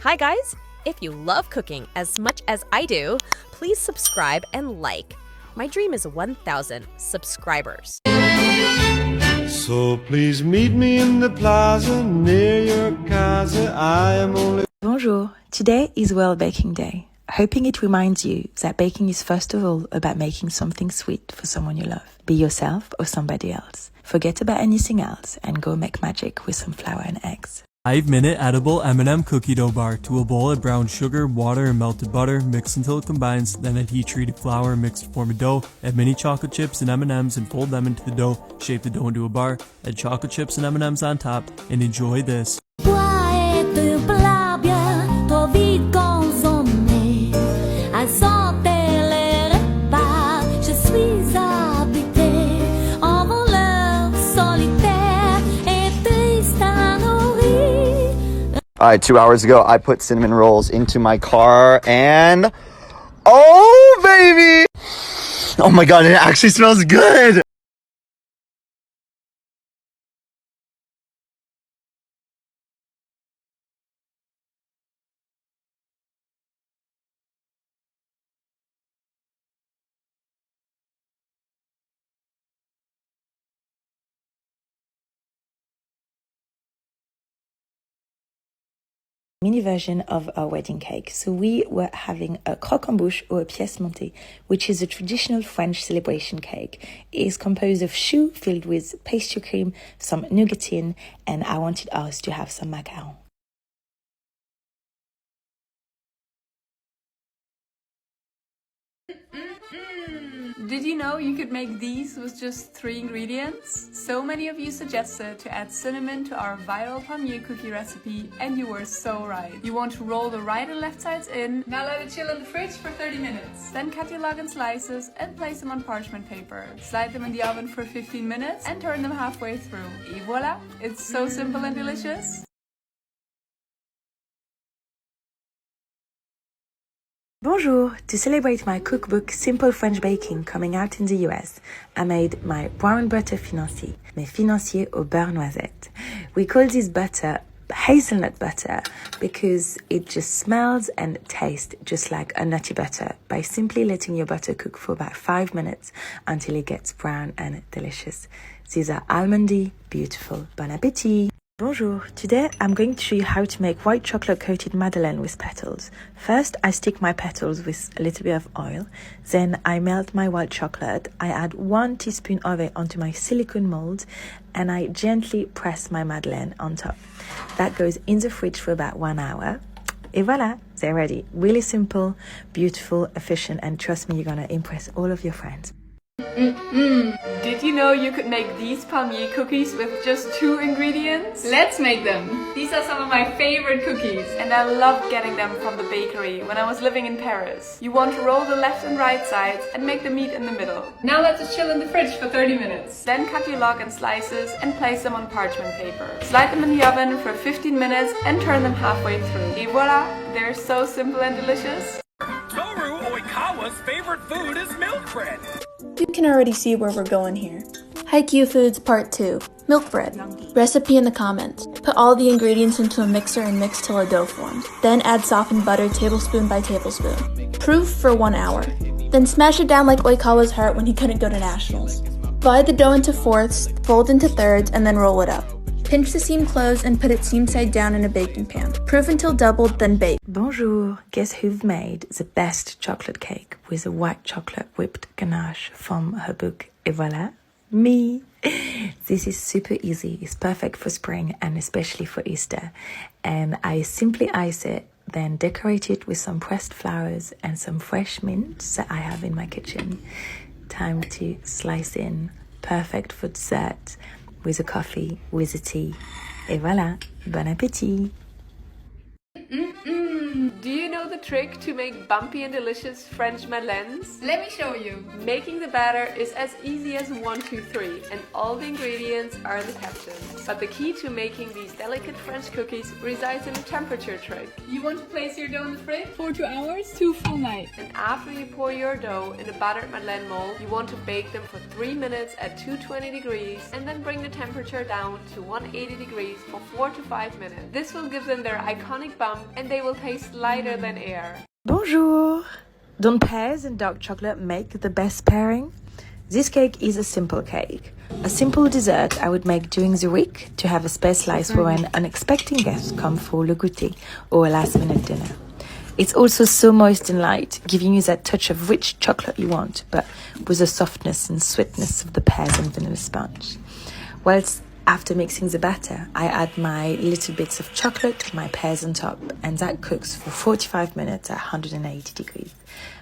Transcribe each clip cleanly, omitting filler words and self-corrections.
Hi guys! If you love cooking as much as I do, please subscribe and like. My dream is 1,000 subscribers. So please meet me in the plaza near your casa. I am only... Bonjour, today is World Baking Day. Hoping it reminds you that baking is first of all about making something sweet for someone you love. Be yourself or somebody else. Forget about anything else and go make magic with some flour and eggs. 5-minute edible M&M cookie dough bar. To a bowl, add brown sugar, water, and melted butter. Mix until it combines, then add heat-treated flour mixed to form a dough. Add mini chocolate chips and M&Ms and fold them into the dough. Shape the dough into a bar. Add chocolate chips and M&Ms on top, and enjoy this. All right, 2 hours ago, I put cinnamon rolls into my car and, oh baby! Oh my God, it actually smells good! Mini version of our wedding cake. So we were having a croque-en-bouche or a pièce montée, which is a traditional French celebration cake. It is composed of choux filled with pastry cream, some nougatine, and I wanted us to have some macaron. Did you know you could make these with just 3 ingredients? So many of you suggested to add cinnamon to our viral palmier cookie recipe, and you were so right. You want to roll the right and left sides in. Now let it chill in the fridge for 30 minutes. Then cut your log in slices and place them on parchment paper. Slide them in the oven for 15 minutes and turn them halfway through. Et voila! It's so simple and delicious. Bonjour! To celebrate my cookbook Simple French Baking coming out in the US, I made my brown butter financier, mes financiers au beurre noisette. We call this butter hazelnut butter because it just smells and tastes just like a nutty butter by simply letting your butter cook for about 5 minutes until it gets brown and delicious. These are almondy, beautiful. Bon appétit! Bonjour, today I'm going to show you how to make white chocolate coated madeleine with petals. First, I stick my petals with a little bit of oil. Then I melt my white chocolate. I add 1 teaspoon of it onto my silicone mold and I gently press my madeleine on top. That goes in the fridge for about 1 hour. Et voila, they're ready. Really simple, beautiful, efficient, and trust me, you're gonna impress all of your friends. Did you know you could make these palmier cookies with just 2 ingredients? Let's make them! These are some of my favorite cookies and I loved getting them from the bakery when I was living in Paris. You want to roll the left and right sides and make the meat in the middle. Now let it chill in the fridge for 30 minutes. Then cut your log in slices and place them on parchment paper. Slide them in the oven for 15 minutes and turn them halfway through. Et voila! They're so simple and delicious. Toru Oikawa's favorite food is milk bread. You can already see where we're going here. Haikyuu Foods Part 2. Milk bread. Recipe in the comments. Put all the ingredients into a mixer and mix till a dough forms. Then add softened butter tablespoon by tablespoon. Proof for 1 hour. Then smash it down like Oikawa's heart when he couldn't go to nationals. Divide the dough into fourths, fold into thirds, and then roll it up. Pinch the seam closed and put it seam side down in a baking pan. Proof until doubled, then bake. Bonjour! Guess who've made the best chocolate cake with a white chocolate whipped ganache from her book, Et voilà, me! This is super easy. It's perfect for spring and especially for Easter. And I simply ice it, then decorate it with some pressed flowers and some fresh mint that I have in my kitchen. Time to slice in. Perfect for dessert. With a coffee, with a tea. Et voilà, bon appétit! Do you know the trick to make bumpy and delicious French madeleines? Let me show you. Making the batter is as easy as 1, 2, 3, and all the ingredients are in the caption. But the key to making these delicate French cookies resides in a temperature trick. You want to place your dough in the fridge for 2 hours, 2 full nights. And after you pour your dough in a buttered madeleine mold, you want to bake them for 3 minutes at 220 degrees and then bring the temperature down to 180 degrees for 4 to 5 minutes. This will give them their iconic bump and they will taste lighter than air. Bonjour! Don't pears and dark chocolate make the best pairing? This cake is a simple cake. A simple dessert I would make during the week to have a spare slice for when unexpected guests come for le goûter or a last-minute dinner. It's also so moist and light, giving you that touch of rich chocolate you want, but with the softness and sweetness of the pears and vanilla sponge. Whilst after mixing the batter, I add my little bits of chocolate, my pears on top, and that cooks for 45 minutes at 180 degrees.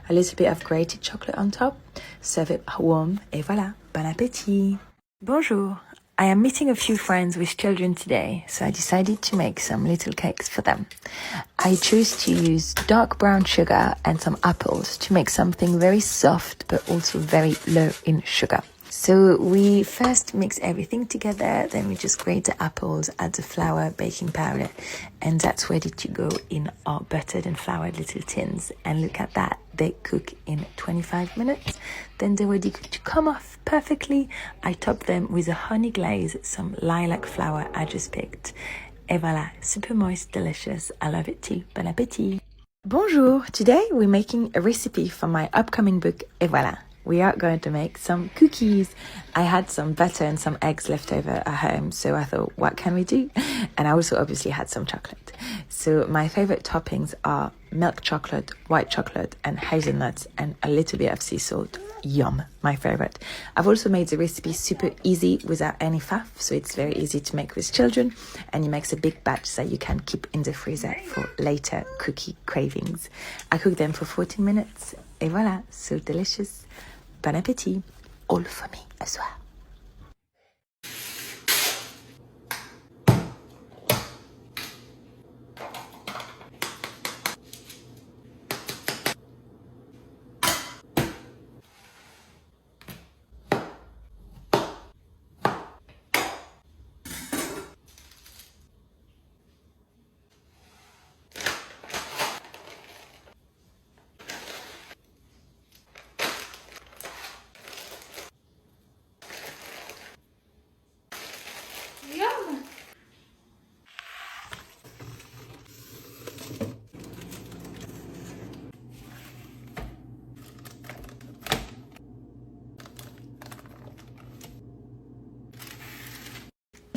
A little bit of grated chocolate on top, serve it warm, et voilà, bon appétit! Bonjour! I am meeting a few friends with children today, so I decided to make some little cakes for them. I chose to use dark brown sugar and some apples to make something very soft but also very low in sugar. So we first mix everything together, then we just grate the apples, add the flour, baking powder, and that's ready to go in our buttered and floured little tins. And look at that, they cook in 25 minutes. Then they're ready to come off perfectly. I top them with a honey glaze, some lilac flour I just picked. Et voilà, super moist, delicious. I love it too. Bon appétit. Bonjour, today we're making a recipe for my upcoming book, Et voilà. We are going to make some cookies. I had some butter and some eggs left over at home, so I thought, what can we do? And I also obviously had some chocolate. So my favorite toppings are milk chocolate, white chocolate, and hazelnuts, and a little bit of sea salt. Yum, my favorite. I've also made the recipe super easy without any faff, so it's very easy to make with children, and it makes a big batch that you can keep in the freezer for later cookie cravings. I cook them for 14 minutes, et voilà, so delicious. Bon appétit, all for me as well.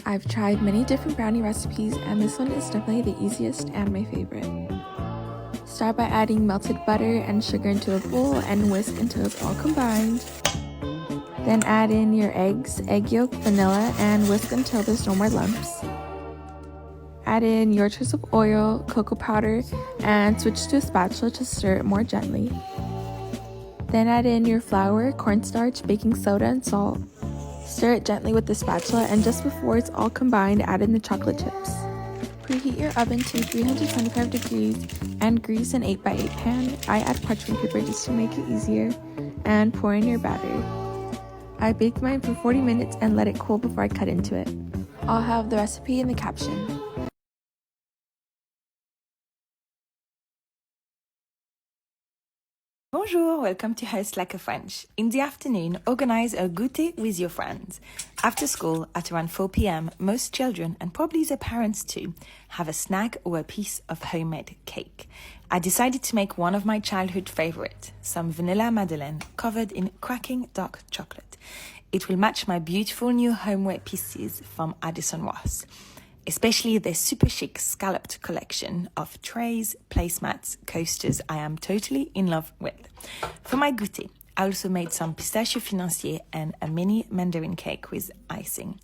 I've tried many different brownie recipes and this one is definitely the easiest and my favorite. Start by adding melted butter and sugar into a bowl and whisk until it's all combined. Then add in your eggs, egg yolk, vanilla, and whisk until there's no more lumps. Add in your choice of oil, cocoa powder, and switch to a spatula to stir it more gently. Then add in your flour, cornstarch, baking soda, and salt. Stir it gently with the spatula, and just before it's all combined, add in the chocolate chips. Preheat your oven to 325 degrees and grease an 8x8 pan. I add parchment paper just to make it easier, and pour in your batter. I baked mine for 40 minutes and let it cool before I cut into it. I'll have the recipe in the caption. Bonjour, welcome to Host Like a French. In the afternoon, organize a goûter with your friends. After school, at around 4 p.m., most children, and probably their parents too, have a snack or a piece of homemade cake. I decided to make one of my childhood favorites, some vanilla madeleine covered in cracking dark chocolate. It will match my beautiful new homeware pieces from Addison Ross, especially their super chic scalloped collection of trays, placemats, coasters I am totally in love with. For my goûter, I also made some pistachio financier and a mini mandarin cake with icing.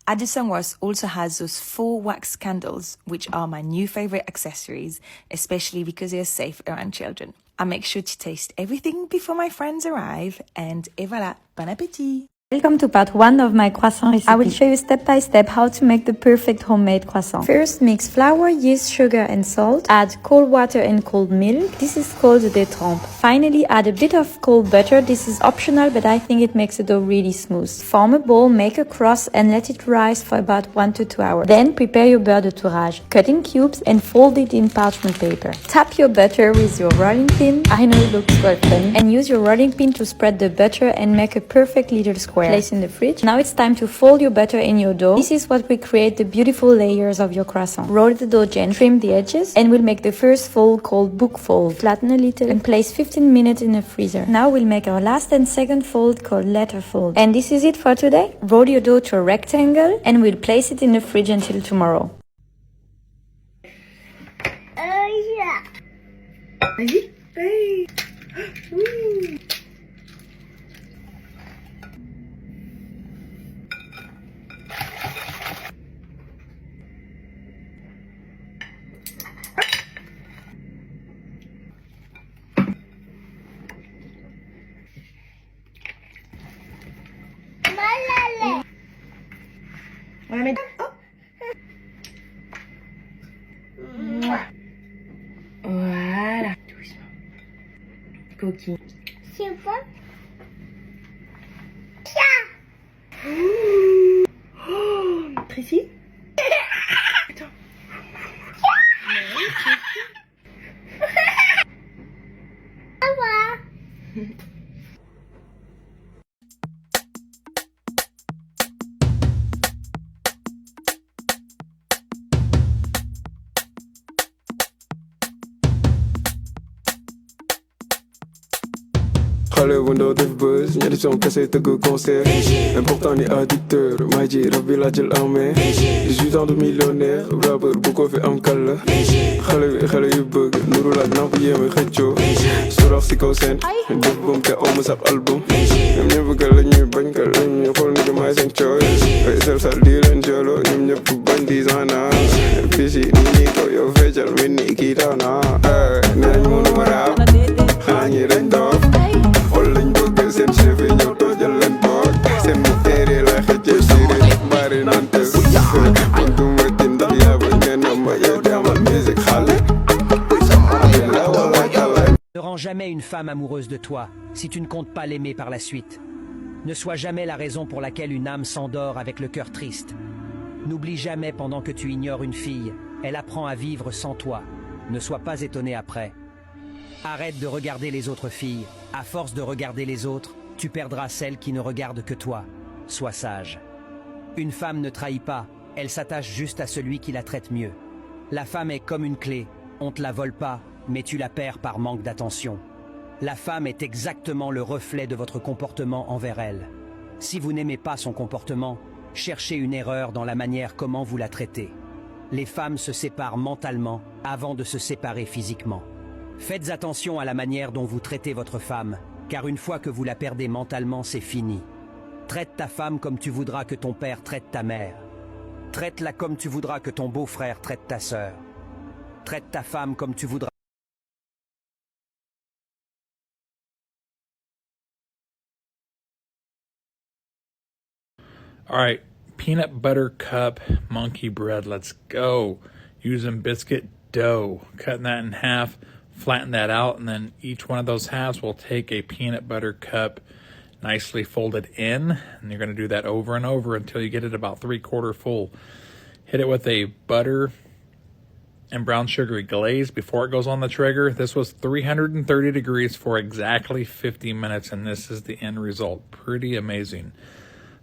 Addison Ross also has those 4 wax candles, which are my new favorite accessories, especially because they are safe around children. I make sure to taste everything before my friends arrive, and et voilà, bon appétit! Welcome to part 1 of my croissant recipe. I will show you step by step how to make the perfect homemade croissant. First, mix flour, yeast, sugar and salt. Add cold water and cold milk. This is called the détrempe. Finally, add a bit of cold butter. This is optional, but I think it makes the dough really smooth. Form a bowl, make a cross and let it rise for about 1 to 2 hours. Then prepare your beurre de tourage. Cut in cubes and fold it in parchment paper. Tap your butter with your rolling pin. I know it looks quite funny. And use your rolling pin to spread the butter and make a perfect little square. Place in the fridge. Now it's time to fold your butter in your dough. This is what will create the beautiful layers of your croissant. Roll the dough gently, trim the edges, and we'll make the first fold called book fold. Flatten a little and place 15 minutes in the freezer. Now we'll make our last and second fold called letter fold. And this is it for today. Roll your dough to a rectangle and we'll place it in the fridge until tomorrow. Vas-y. Hey. On la met. Oh. Voilà. Doucement. Coquille. C'est bon. Tracy. Attends. Au revoir. xale bu ndaw def buzz ñetti son kese tëgg concert important ni addicteur may ji rab bi la jël en main 18 ans de millionnaire rappeur bu ko fi am kal la xale yu bëgg nuru la namp yéeme xëccoo surax si kaw seen def bum te omu sab album ñoom ñëpp ka la ñuy bañ ka la ñuy xool ni may seen cooy sel sal di leen jolo ñoom ñëpp bañ 10 ans na fii si ni ñi ko yow feccal mel ni kii taw na nee nañ mënu ma raab xanaa ñi dañ doof lañ bëgg seen chef yi ñëw toojal leen boog seen mu téere la xëccee siri bari naan te man du ma tin ndax yaa ba ngeen ma yow di amal musique xale. Ne rends jamais une femme amoureuse de toi si tu ne comptes pas l'aimer par la suite. Ne sois jamais la raison pour laquelle une âme s'endort avec le cœur triste. N'oublie jamais pendant que tu ignores une fille, elle apprend à vivre sans toi. Ne sois pas étonné après. Arrête de regarder les autres filles. À force de regarder les autres, tu perdras celle qui ne regarde que toi. Sois sage. Une femme ne trahit pas, elle s'attache juste à celui qui la traite mieux. La femme est comme une clé, on ne te la vole pas, mais tu la perds par manque d'attention. La femme est exactement le reflet de votre comportement envers elle. Si vous n'aimez pas son comportement, cherchez une erreur dans la manière comment vous la traitez. Les femmes se séparent mentalement avant de se séparer physiquement. Faites attention à la manière dont vous traitez votre femme, car une fois que vous la perdez mentalement, c'est fini. Traite ta femme comme tu voudras que ton père traite ta mère. Traite-la comme tu voudras que ton beau-frère traite ta sœur. Traite ta femme comme tu voudras. All right, peanut butter cup monkey bread. Let's go. Using biscuit dough, cutting that in half. Flatten that out, and then each one of those halves will take a peanut butter cup nicely folded in, and you're going to do that over and over until you get it about 3/4 full. Hit it with a butter and brown sugary glaze before it goes on the trigger. This was 330 degrees for exactly 50 minutes, and this is the end result. Pretty amazing.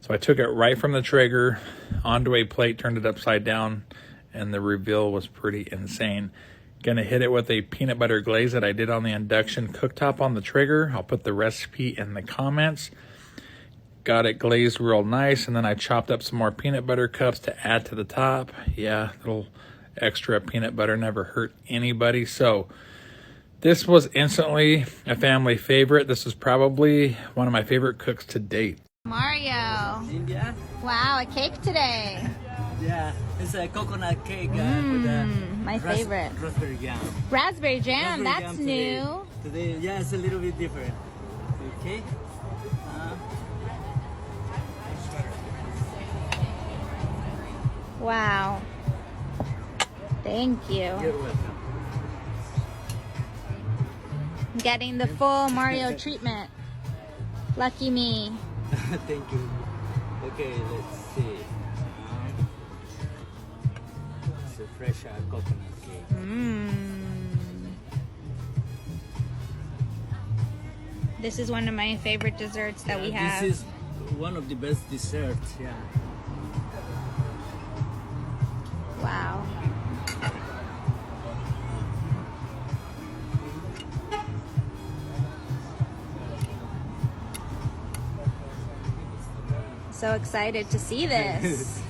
So I took it right from the trigger onto a plate, turned it upside down, and the reveal was pretty insane. Gonna hit it with a peanut butter glaze that I did on the induction cooktop on the trigger. I'll put the recipe in the comments. Got it glazed real nice, and then I chopped up some more peanut butter cups to add to the top. Yeah, little extra peanut butter never hurt anybody. So this was instantly a family favorite. This is probably one of my favorite cooks to date. Mario. India? Wow, a cake today. Yeah, it's a coconut cake with my favorite. Raspberry jam. Raspberry jam, Raspberry that's jam new. Today, yeah, it's a little bit different. Okay. Wow. Thank you. You're welcome. Getting the full Mario treatment. Lucky me. Thank you. Okay, let's see. It's a fresh coconut cake. This is one of my favorite desserts that we have. This is one of the best desserts, yeah. Wow. So excited to see this.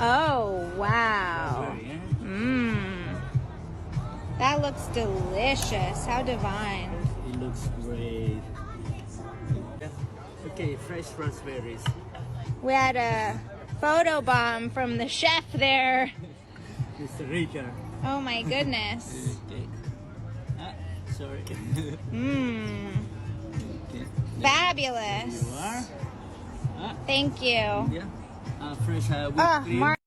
Oh, wow. That looks delicious. How divine. It looks great. Okay, fresh raspberries. We had a photo bomb from the chef there. Mr. Richard. Oh my goodness. Okay. Sorry. Okay. Fabulous. You are? Thank you. Yeah. Fresh whipped cream.